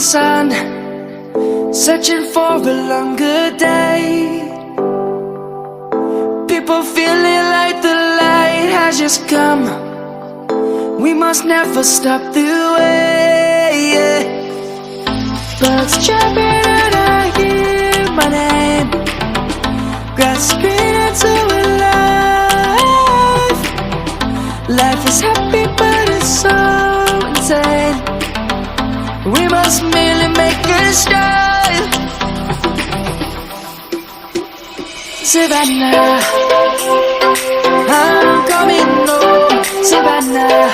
sun, searching for a longer day. People feeling like the light has just come. We must never stop the way. Birds chirping and I hear my name, grasping into a life. Life is happy but it's so insane. We must merely make a start. Savannah, I'm coming home. Savannah,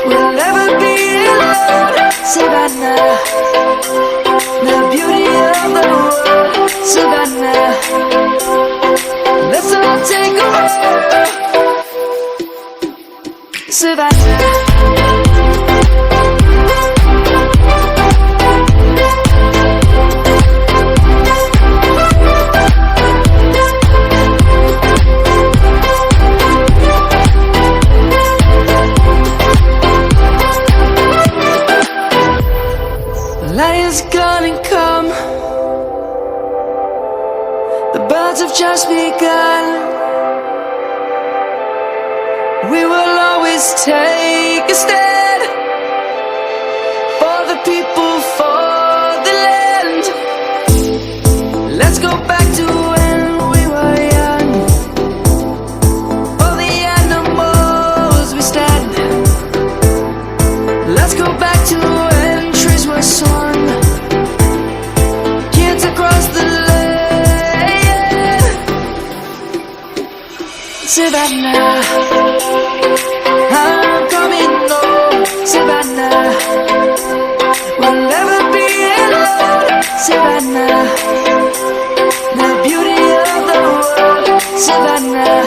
we'll never be alone. Savannah, the beauty of the world. Savannah, let's all take a walk. Savannah. Light is gonna come. The birds have just begun. We will always take a stand for the people, for the land. Let's go back to when we were young. For the animals we stand. Let's go back to when trees were sown. Kids across the land. Savannah, I'm coming home. Savannah, we'll never be alone. Savannah, the beauty of the world. Savannah,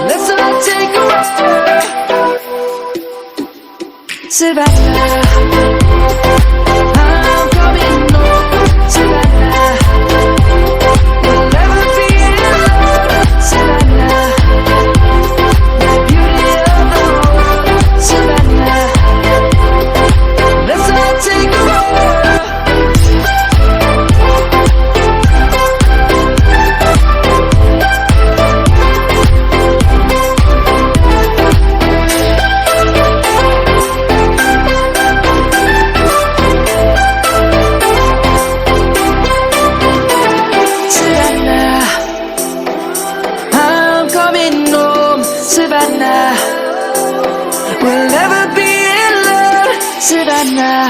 let's all take a walk. Savannah, I'm coming home. Savannah, we'll never be alone. Savannah, the beauty of the world. Savannah, let's all take a walk. Savannah, we'll never be alone. Savannah.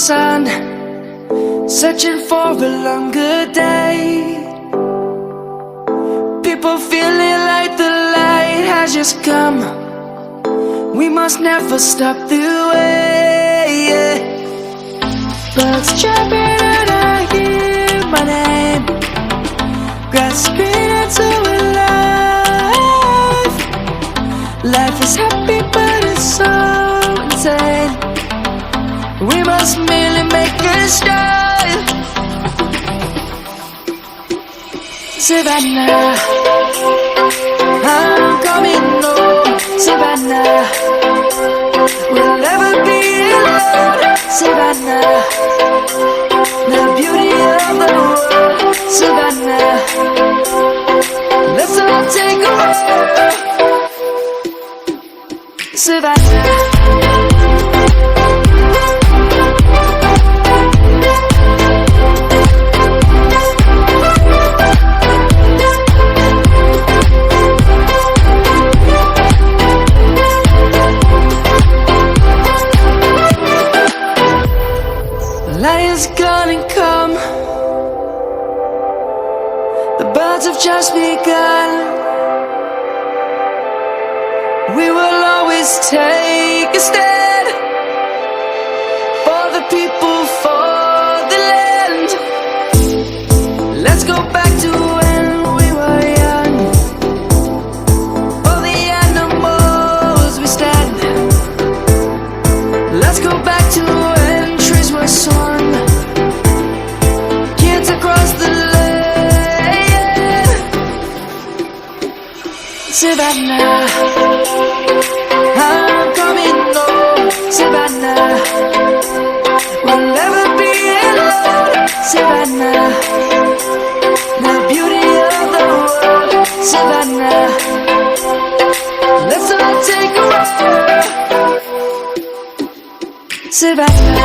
sun, searching for a longer day. People feeling like the light has just come. We must never stop the way, yeah. Birds chirping and I hear my name, grasping into a life. Life is happy but it's so insane. We must merely make a start. Savannah, I'm coming home. Savannah, we'll never be alone. Savannah, the beauty of the world. Savannah, let's all take a walk. Savannah. Lion's gonna come. The birds have just begun. We will always take a stand for the people, for the land. Let's go back to when we were young. For the animals we stand. Let's go back to when trees were swung. Kids across the land. Savannah, I'm coming home. Savannah, we'll never be alone. Savannah, the beauty of the world. Savannah, let's all take a walk. Savannah.